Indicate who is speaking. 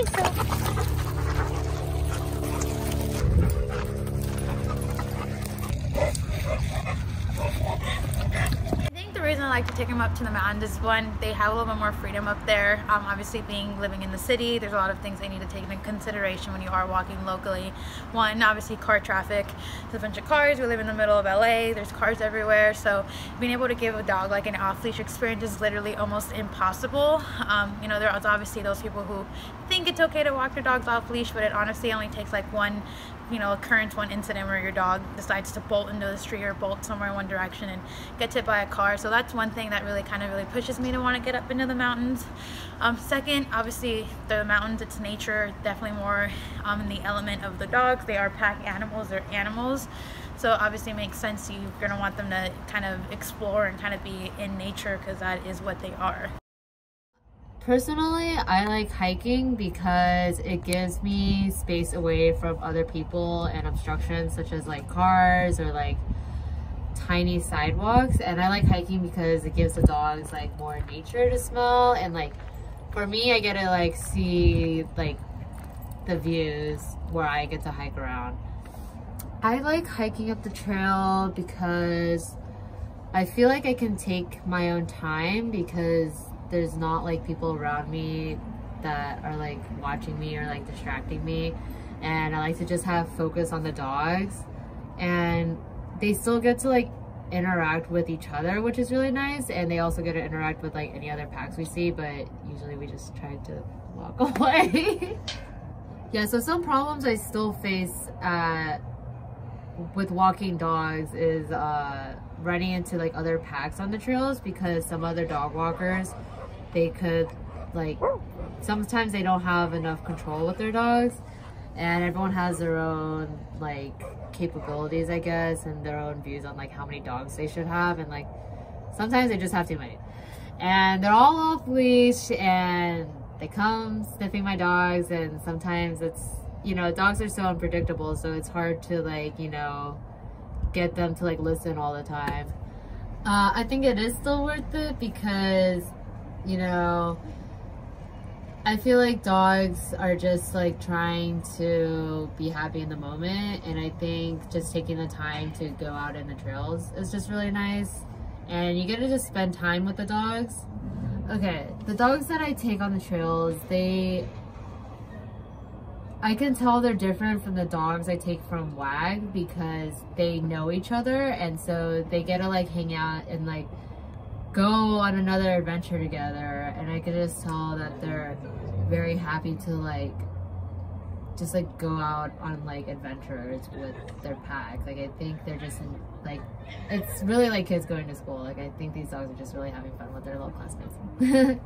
Speaker 1: think so. The reason I like to take them up to the mountains is one, they have a little bit more freedom up there. Obviously living in the city, there's a lot of things they need to take into consideration when you are walking locally. One, obviously car traffic. There's a bunch of cars. We live in the middle of LA. There's cars everywhere. So being able to give a dog like an off-leash experience is literally almost impossible. You know, there's obviously those people who think it's okay to walk their dogs off-leash, but it honestly only takes like one, you know, occurrence, one incident where your dog decides to bolt into the street or bolt somewhere in one direction and gets hit by a car. So that's one thing that really pushes me to want to get up into the mountains. Second, obviously the mountains, it's nature, definitely more in the element of the dogs. They are pack animals, they're animals. So obviously it makes sense you're going to want them to kind of explore and kind of be in nature because that is what they are.
Speaker 2: Personally, I like hiking because it gives me space away from other people and obstructions such as like cars or like tiny sidewalks. And I like hiking because it gives the dogs like more nature to smell, and like for me I get to like see like the views where I get to hike around. I like hiking up the trail because I feel like I can take my own time because there's not like people around me that are like watching me or like distracting me, and I like to just have focus on the dogs, and they still get to like interact with each other, which is really nice, and they also get to interact with like any other packs we see, but usually we just try to walk away. Yeah, so some problems I still face with walking dogs is running into like other packs on the trails, because some other dog walkers, they could like, sometimes they don't have enough control with their dogs, and everyone has their own like capabilities, I guess, and their own views on like how many dogs they should have, and like sometimes they just have too many, and they're all off leash and they come sniffing my dogs, and sometimes it's, you know, dogs are so unpredictable, so it's hard to like, you know, get them to like listen all the time. I think it is still worth it because, you know, I feel like dogs are just like trying to be happy in the moment, and I think just taking the time to go out in the trails is just really nice, and you get to just spend time with the dogs. Okay, the dogs that I take on the trails, I can tell they're different from the dogs I take from WAG because they know each other, and so they get to like hang out and like go on another adventure together, and I can just tell that they're very happy to like just like go out on like adventures with their packs. Like I think they're just like, it's really like kids going to school. Like I think these dogs are just really having fun with their little classmates.